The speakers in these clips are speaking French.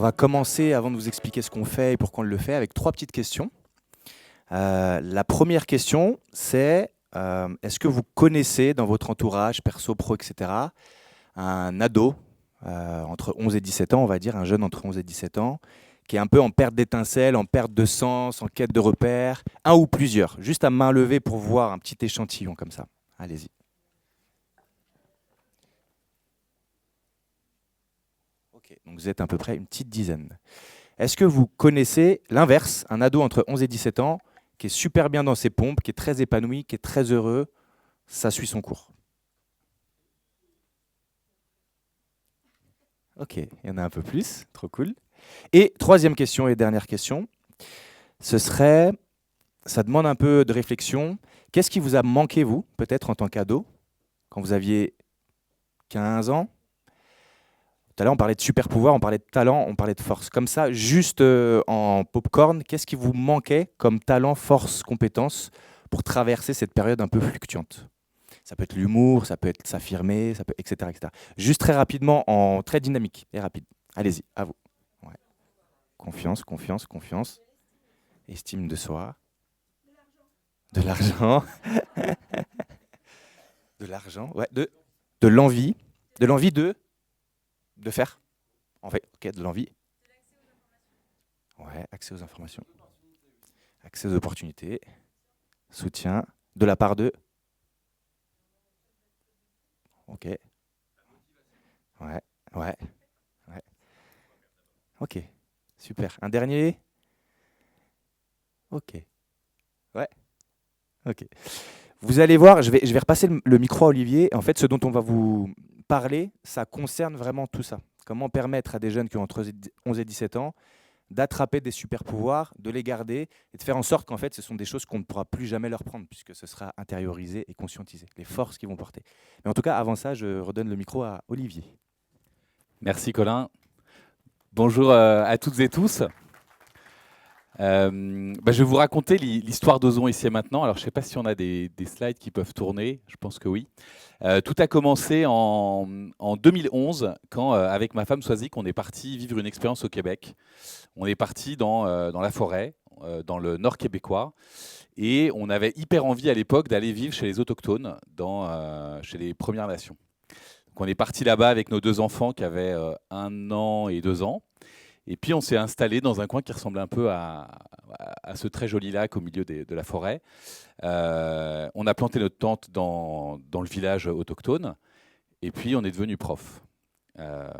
va commencer, avant de vous expliquer ce qu'on fait et pourquoi on le fait, avec 3 petites questions. La première question, c'est est-ce que vous connaissez dans votre entourage, perso, pro, etc., un ado entre 11 et 17 ans, on va dire, un jeune entre 11 et 17 ans, qui est un peu en perte d'étincelle, en perte de sens, en quête de repères, un ou plusieurs, juste à main levée pour voir un petit échantillon comme ça. Allez-y. Ok, donc vous êtes à peu près une petite dizaine. Est-ce que vous connaissez l'inverse, un ado entre 11 et 17 ans, qui est super bien dans ses pompes, qui est très épanoui, qui est très heureux, ça suit son cours? Ok, il y en a un peu plus, trop cool. Et troisième question et dernière question, ce serait, ça demande un peu de réflexion, qu'est-ce qui vous a manqué, vous, peut-être en tant qu'ado, quand vous aviez 15 ans? Tout à l'heure, on parlait de super pouvoir, on parlait de talent, on parlait de force. Comme ça, juste en popcorn, qu'est-ce qui vous manquait comme talent, force, compétence pour traverser cette période un peu fluctuante? Ça peut être l'humour, ça peut être s'affirmer, ça peut, etc., etc. Juste très rapidement, en très dynamique et rapide. Allez-y, à vous. Ouais. Confiance, confiance, confiance. Estime de soi. De l'argent. De l'argent. Ouais. De l'envie. De l'envie de faire. En fait, ok, de l'envie. Ouais, accès aux informations. Accès aux opportunités. Soutien. De la part de. Ok. Ouais. Ouais. Ouais. Ok. Super. Un dernier. Ok. Ouais. Ok. Vous allez voir, je vais repasser le micro à Olivier. En fait, ce dont on va vous parler, ça concerne vraiment tout ça. Comment permettre à des jeunes qui ont entre 11 et 17 ans d'attraper des super pouvoirs, de les garder et de faire en sorte qu'en fait, ce sont des choses qu'on ne pourra plus jamais leur prendre puisque ce sera intériorisé et conscientisé, les forces qu'ils vont porter. Mais en tout cas, avant ça, je redonne le micro à Olivier. Merci Colin. Bonjour à toutes et tous. Je vais vous raconter l'histoire d'Ozon ici et maintenant. Alors je ne sais pas si on a des slides qui peuvent tourner, je pense que oui. Tout a commencé en 2011 quand, avec ma femme Swazik, on est parti vivre une expérience au Québec. On est parti dans la forêt, dans le nord québécois, et on avait hyper envie à l'époque d'aller vivre chez les autochtones, chez les Premières Nations. Donc on est parti là-bas avec nos 2 enfants qui avaient 1 an et 2 ans. Et puis on s'est installé dans un coin qui ressemblait un peu à ce très joli lac au milieu de la forêt. On a planté notre tente dans le village autochtone. Et puis on est devenu prof. Euh,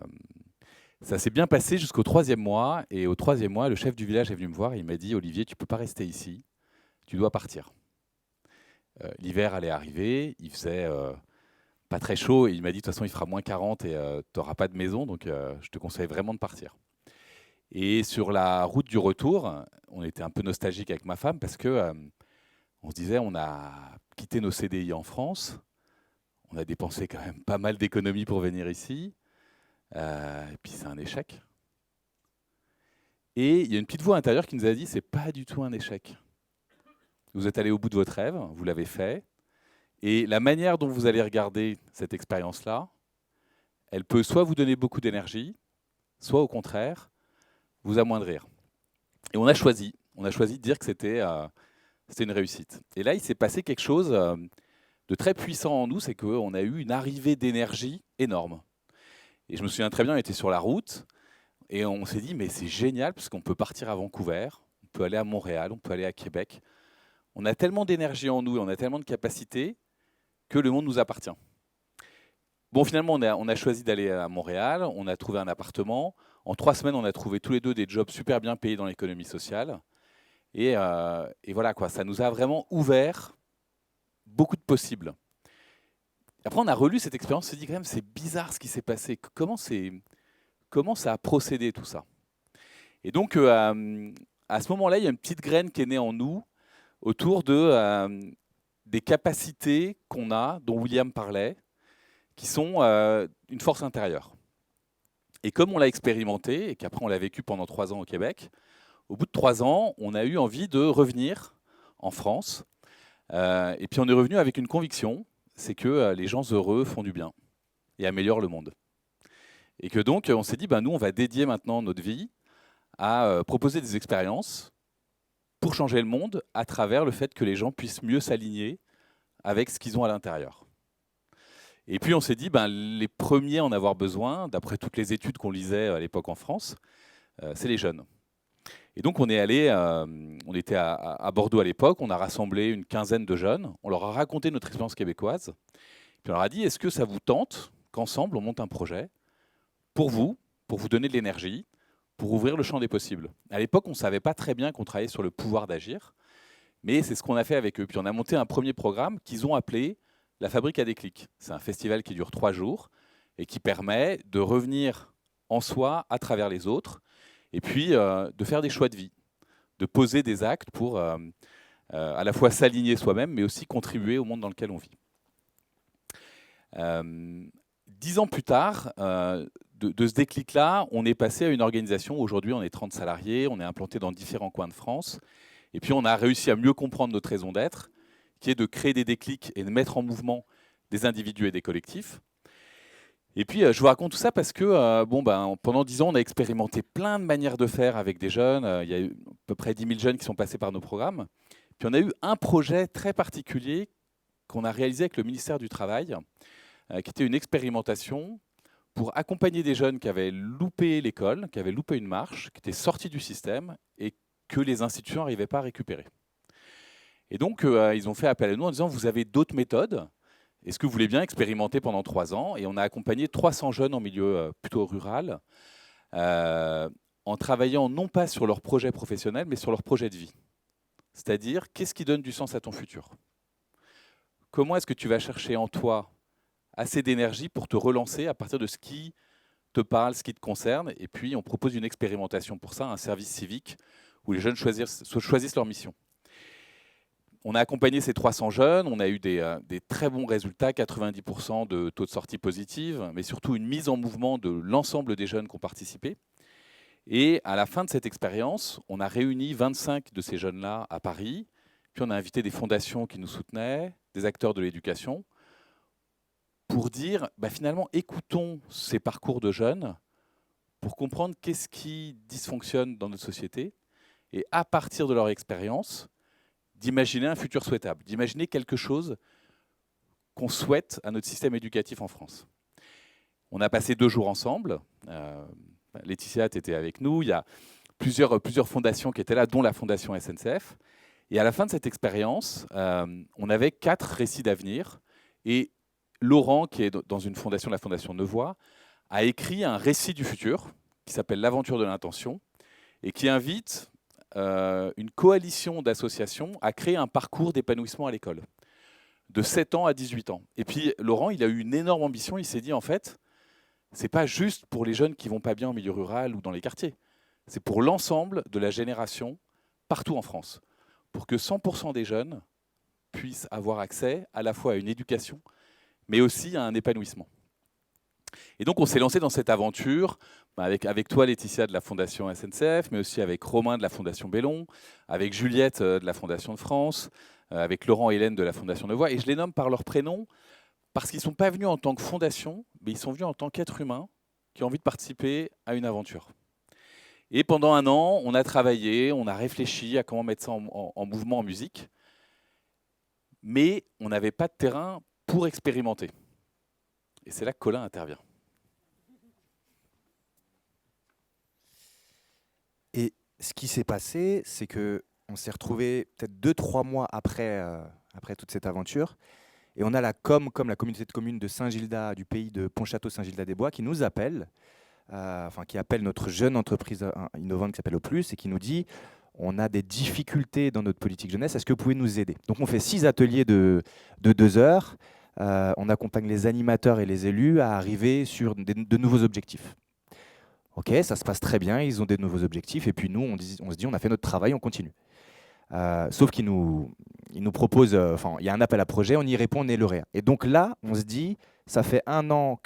Ça s'est bien passé jusqu'au 3e mois. Et au 3e mois, le chef du village est venu me voir et il m'a dit: Olivier, tu ne peux pas rester ici, tu dois partir. L'hiver allait arriver, il faisait pas très chaud et il m'a dit: de toute façon, il fera moins 40 et tu n'auras pas de maison, donc je te conseille vraiment de partir. Et sur la route du retour, on était un peu nostalgique avec ma femme parce que on se disait: on a quitté nos CDI en France, on a dépensé quand même pas mal d'économies pour venir ici, et puis c'est un échec. Et il y a une petite voix intérieure qui nous a dit: c'est pas du tout un échec. Vous êtes allé au bout de votre rêve, vous l'avez fait, et la manière dont vous allez regarder cette expérience-là, elle peut soit vous donner beaucoup d'énergie, soit au contraire vous amoindrir. Et on a choisi de dire que c'était une réussite. Et là, il s'est passé quelque chose de très puissant en nous, c'est qu'on a eu une arrivée d'énergie énorme. Et je me souviens très bien, on était sur la route, et on s'est dit: mais c'est génial, parce qu'on peut partir à Vancouver, on peut aller à Montréal, on peut aller à Québec. On a tellement d'énergie en nous, et on a tellement de capacités, que le monde nous appartient. Bon, finalement, on a choisi d'aller à Montréal, on a trouvé un appartement. En 3 semaines, on a trouvé tous les 2 des jobs super bien payés dans l'économie sociale. Et voilà, quoi, ça nous a vraiment ouvert beaucoup de possibles. Après, on a relu cette expérience, on s'est dit quand même: c'est bizarre ce qui s'est passé. Comment ça a procédé tout ça? Et donc, à ce moment-là, il y a une petite graine qui est née en nous autour des capacités qu'on a, dont William parlait, qui sont une force intérieure. Et comme on l'a expérimenté, et qu'après on l'a vécu pendant 3 ans au Québec, au bout de 3 ans, on a eu envie de revenir en France. Et puis on est revenu avec une conviction, c'est que les gens heureux font du bien et améliorent le monde. Et que donc, on s'est dit, nous, on va dédier maintenant notre vie à proposer des expériences pour changer le monde à travers le fait que les gens puissent mieux s'aligner avec ce qu'ils ont à l'intérieur. Et puis on s'est dit, les premiers à en avoir besoin, d'après toutes les études qu'on lisait à l'époque en France, c'est les jeunes. Et donc on est allé, on était à Bordeaux à l'époque, on a rassemblé une quinzaine de jeunes, on leur a raconté notre expérience québécoise, puis on leur a dit, est-ce que ça vous tente qu'ensemble on monte un projet pour vous donner de l'énergie, pour ouvrir le champ des possibles. À l'époque, on ne savait pas très bien qu'on travaillait sur le pouvoir d'agir, mais c'est ce qu'on a fait avec eux. Puis on a monté un premier programme qu'ils ont appelé La Fabrique à déclic. C'est un festival qui dure 3 jours et qui permet de revenir en soi à travers les autres et puis de faire des choix de vie, de poser des actes pour à la fois s'aligner soi-même, mais aussi contribuer au monde dans lequel on vit. 10 ans plus tard, de ce déclic-là, on est passé à une organisation. Aujourd'hui, on est 30 salariés, on est implanté dans différents coins de France. Et puis, on a réussi à mieux comprendre notre raison d'être, qui est de créer des déclics et de mettre en mouvement des individus et des collectifs. Et puis, je vous raconte tout ça parce que pendant 10 ans, on a expérimenté plein de manières de faire avec des jeunes. Il y a eu à peu près 10 000 jeunes qui sont passés par nos programmes. Puis, on a eu un projet très particulier qu'on a réalisé avec le ministère du Travail, qui était une expérimentation pour accompagner des jeunes qui avaient loupé l'école, qui avaient loupé une marche, qui étaient sortis du système et que les institutions n'arrivaient pas à récupérer. Et donc, ils ont fait appel à nous en disant, vous avez d'autres méthodes, est-ce que vous voulez bien expérimenter pendant 3 ans? Et on a accompagné 300 jeunes en milieu plutôt rural, en travaillant non pas sur leur projet professionnel, mais sur leur projet de vie. C'est-à-dire, qu'est-ce qui donne du sens à ton futur? Comment est-ce que tu vas chercher en toi assez d'énergie pour te relancer à partir de ce qui te parle, ce qui te concerne? Et puis, on propose une expérimentation pour ça, un service civique, où les jeunes choisissent leur mission. On a accompagné ces 300 jeunes, on a eu des très bons résultats, 90% de taux de sortie positive, mais surtout une mise en mouvement de l'ensemble des jeunes qui ont participé. Et à la fin de cette expérience, on a réuni 25 de ces jeunes-là à Paris, puis on a invité des fondations qui nous soutenaient, des acteurs de l'éducation, pour dire, finalement, écoutons ces parcours de jeunes pour comprendre qu'est-ce qui dysfonctionne dans notre société, et à partir de leur expérience, d'imaginer un futur souhaitable, d'imaginer quelque chose qu'on souhaite à notre système éducatif en France. On a passé 2 jours ensemble. Laetitia était avec nous. Il y a plusieurs fondations qui étaient là, dont la Fondation SNCF. Et à la fin de cette expérience, on avait 4 récits d'avenir. Et Laurent, qui est dans une fondation, la Fondation Nevoix, a écrit un récit du futur qui s'appelle L'aventure de l'intention et qui invite une coalition d'associations à créer un parcours d'épanouissement à l'école, de 7 ans à 18 ans. Et puis Laurent, il a eu une énorme ambition, il s'est dit en fait, c'est pas juste pour les jeunes qui vont pas bien en milieu rural ou dans les quartiers, c'est pour l'ensemble de la génération partout en France, pour que 100% des jeunes puissent avoir accès à la fois à une éducation, mais aussi à un épanouissement. Et donc on s'est lancé dans cette aventure avec toi Laetitia de la Fondation SNCF, mais aussi avec Romain de la Fondation Bellon, avec Juliette de la Fondation de France, avec Laurent et Hélène de la Fondation Nevoix. Et je les nomme par leur prénom parce qu'ils ne sont pas venus en tant que fondation, mais ils sont venus en tant qu'êtres humains qui ont envie de participer à une aventure. Et pendant 1 an, on a travaillé, on a réfléchi à comment mettre ça en mouvement, en musique, mais on n'avait pas de terrain pour expérimenter. Et c'est là que Colin intervient. Et ce qui s'est passé, c'est qu'on s'est retrouvé peut-être 2-3 mois après toute cette aventure. Et on a la comme la communauté de communes de Saint-Gildas, du pays de Pontchâteau-Saint-Gildas-des-Bois, qui nous appelle, qui appelle notre jeune entreprise innovante qui s'appelle Au Plus et qui nous dit on a des difficultés dans notre politique jeunesse, est-ce que vous pouvez nous aider? Donc on fait 6 ateliers de 2 heures. On accompagne les animateurs et les élus à arriver sur de nouveaux objectifs. Ok, ça se passe très bien, ils ont des nouveaux objectifs, et puis nous, on se dit, on a fait notre travail, on continue. Sauf qu'ils nous proposent, il y a un appel à projet, on y répond, on est lauréat. Et donc là, on se dit, ça fait 1 an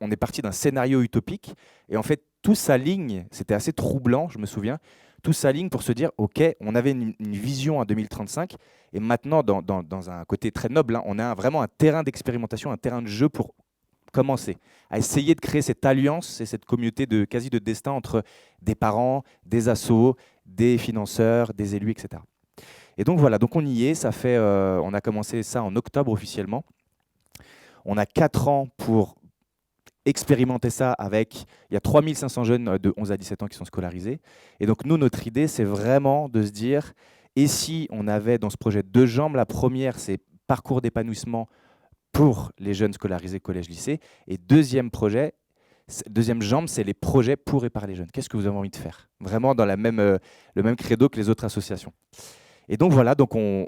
on est parti d'un scénario utopique, et en fait, tout s'aligne, c'était assez troublant, je me souviens, tout s'aligne pour se dire, ok, on avait une vision à 2035, et maintenant, dans un côté très noble, on a vraiment un terrain d'expérimentation, un terrain de jeu pour commencer à essayer de créer cette alliance et cette communauté quasi de destin entre des parents, des assos, des financeurs, des élus, etc. Et donc voilà, donc on y est, on a commencé ça en octobre officiellement. On a 4 ans pour expérimenter ça il y a 3500 jeunes de 11 à 17 ans qui sont scolarisés. Et donc nous, notre idée, c'est vraiment de se dire, et si on avait dans ce projet 2 jambes, la première, c'est parcours d'épanouissement pour les jeunes scolarisés collège-lycée, et deuxième jambe, c'est les projets pour et par les jeunes. Qu'est-ce que vous avez envie de faire? Vraiment dans le même credo que les autres associations. Et donc voilà, donc on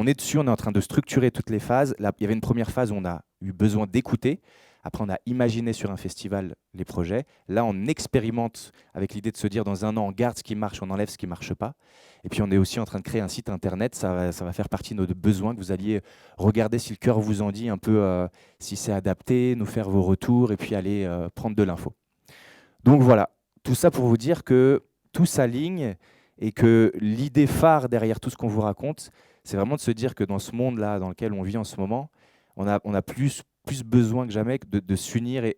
est dessus, on est en train de structurer toutes les phases. Là, il y avait une première phase où on a eu besoin d'écouter. Après, on a imaginé sur un festival les projets. Là, on expérimente avec l'idée de se dire dans un an, on garde ce qui marche, on enlève ce qui ne marche pas. Et puis, on est aussi en train de créer un site internet. Ça va faire partie de nos besoins, que vous alliez regarder si le cœur vous en dit, un peu si c'est adapté, nous faire vos retours et puis aller prendre de l'info. Donc voilà, tout ça pour vous dire que tout s'aligne et que l'idée phare derrière tout ce qu'on vous raconte, c'est vraiment de se dire que dans ce monde-là dans lequel on vit en ce moment, on a plus besoin que jamais de s'unir et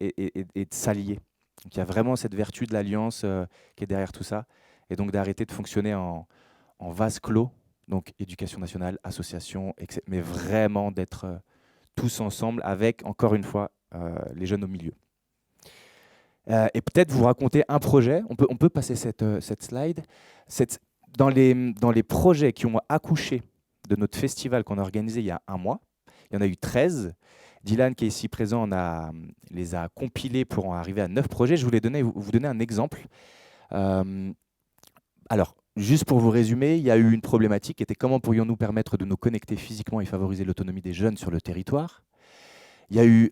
de s'allier. Donc il y a vraiment cette vertu de l'alliance qui est derrière tout ça, et donc d'arrêter de fonctionner en vase clos, donc éducation nationale, association, etc., mais vraiment d'être tous ensemble avec, encore une fois, les jeunes au milieu. Et peut-être vous raconter un projet, on peut passer cette slide. Dans les projets qui ont accouché de notre festival qu'on a organisé il y a 1 mois, il y en a eu 13. Dylan, qui est ici présent, les a compilés pour en arriver à 9 projets. Je voulais vous donner un exemple. Alors, juste pour vous résumer, il y a eu une problématique qui était comment pourrions-nous permettre de nous connecter physiquement et favoriser l'autonomie des jeunes sur le territoire. Il y a eu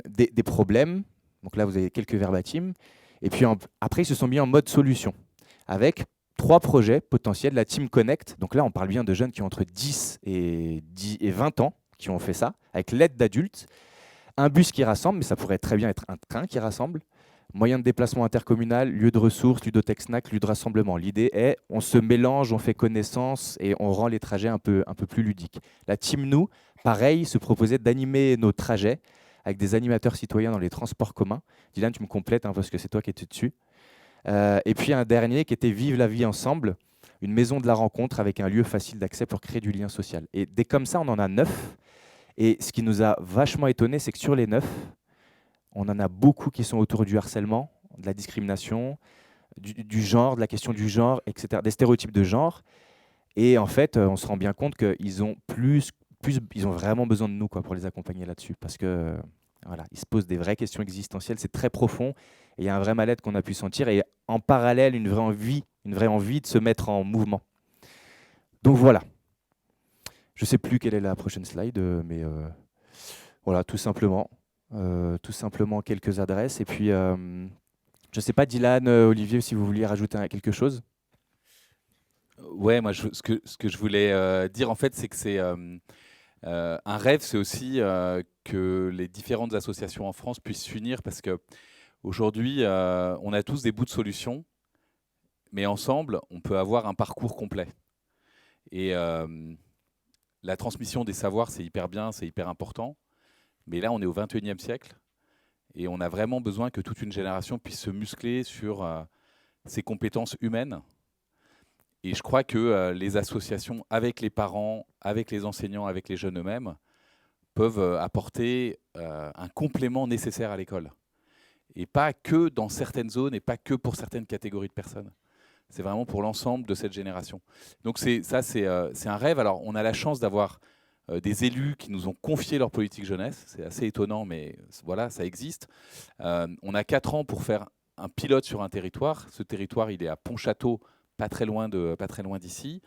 des problèmes. Donc là, vous avez quelques verbatims. Et puis après, ils se sont mis en mode solution avec 3 projets potentiels. La Team Connect. Donc là, on parle bien de jeunes qui ont entre 10 et 20 ans qui ont fait ça, avec l'aide d'adultes. Un bus qui rassemble, mais ça pourrait très bien être un train qui rassemble. Moyen de déplacement intercommunal, lieu de ressources, ludothèque snack, lieu de rassemblement. L'idée est, on se mélange, on fait connaissance et on rend les trajets un peu plus ludiques. La Team Nous, pareil, se proposait d'animer nos trajets avec des animateurs citoyens dans les transports communs. Dylan, tu me complètes parce que c'est toi qui étais dessus. Et puis un dernier qui était Vive la vie ensemble, une maison de la rencontre avec un lieu facile d'accès pour créer du lien social. Et dès comme ça, on en a 9. Et ce qui nous a vachement étonné, c'est que sur les 9, on en a beaucoup qui sont autour du harcèlement, de la discrimination, du genre, de la question du genre, etc., des stéréotypes de genre. Et en fait, on se rend bien compte qu'ils ont ils ont vraiment besoin de nous pour les accompagner là-dessus. Parce que voilà, ils se posent des vraies questions existentielles, c'est très profond. Et il y a un vrai mal-être qu'on a pu sentir. Et en parallèle, une vraie envie de se mettre en mouvement. Donc voilà. Je ne sais plus quelle est la prochaine slide, mais voilà, tout simplement quelques adresses. Et puis, je ne sais pas, Dylan, Olivier, si vous vouliez rajouter quelque chose. Ouais, moi, ce que je voulais dire, en fait, c'est que c'est un rêve, c'est aussi que les différentes associations en France puissent s'unir, parce qu'aujourd'hui, on a tous des bouts de solutions, mais ensemble, on peut avoir un parcours complet. Et la transmission des savoirs, c'est hyper bien, c'est hyper important. Mais là, on est au XXIe siècle et on a vraiment besoin que toute une génération puisse se muscler sur ses compétences humaines. Et je crois que les associations, avec les parents, avec les enseignants, avec les jeunes eux-mêmes, peuvent apporter un complément nécessaire à l'école. Et pas que dans certaines zones et pas que pour certaines catégories de personnes. C'est vraiment pour l'ensemble de cette génération. Donc c'est un rêve. Alors on a la chance d'avoir des élus qui nous ont confié leur politique jeunesse. C'est assez étonnant, mais voilà, ça existe. On a 4 ans pour faire un pilote sur un territoire. Ce territoire, il est à Pontchâteau, pas très loin d'ici.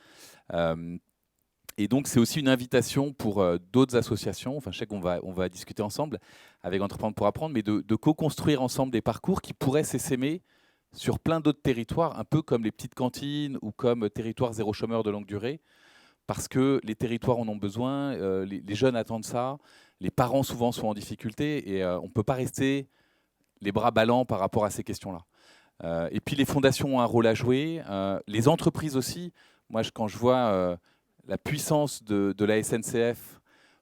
Et donc c'est aussi une invitation pour d'autres associations. Enfin, je sais qu'on va discuter ensemble avec Entreprendre pour apprendre, mais de co-construire ensemble des parcours qui pourraient s'essaimer sur plein d'autres territoires, un peu comme les petites cantines ou comme territoire zéro chômeur de longue durée, parce que les territoires en ont besoin, les jeunes attendent ça, les parents souvent sont en difficulté et on ne peut pas rester les bras ballants par rapport à ces questions-là. Et puis les fondations ont un rôle à jouer, les entreprises aussi. Moi, quand je vois la puissance de la SNCF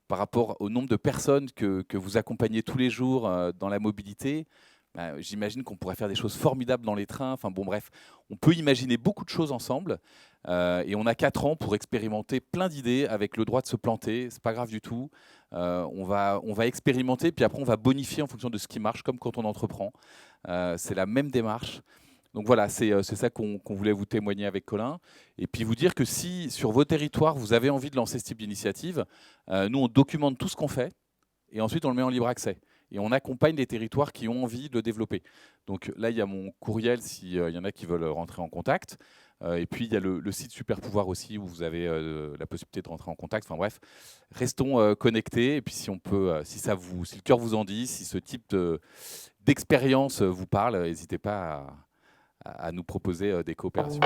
par rapport au nombre de personnes que vous accompagnez tous les jours dans la mobilité, j'imagine qu'on pourrait faire des choses formidables dans les trains. Enfin bon, bref, on peut imaginer beaucoup de choses ensemble. Et on a 4 ans pour expérimenter plein d'idées avec le droit de se planter. C'est pas grave du tout. On va expérimenter, puis après on va bonifier en fonction de ce qui marche, comme quand on entreprend. C'est la même démarche. Donc voilà, c'est ça qu'on voulait vous témoigner avec Colin. Et puis vous dire que si sur vos territoires, vous avez envie de lancer ce type d'initiative, nous, on documente tout ce qu'on fait et ensuite on le met en libre accès. Et on accompagne les territoires qui ont envie de le développer. Donc là, il y a mon courriel s'il y en a qui veulent rentrer en contact. Et puis il y a le site Super Pouvoir aussi où vous avez la possibilité de rentrer en contact. Enfin bref, restons connectés. Et puis si on peut, si le cœur vous en dit, si ce type d'expérience vous parle, n'hésitez pas à nous proposer des coopérations.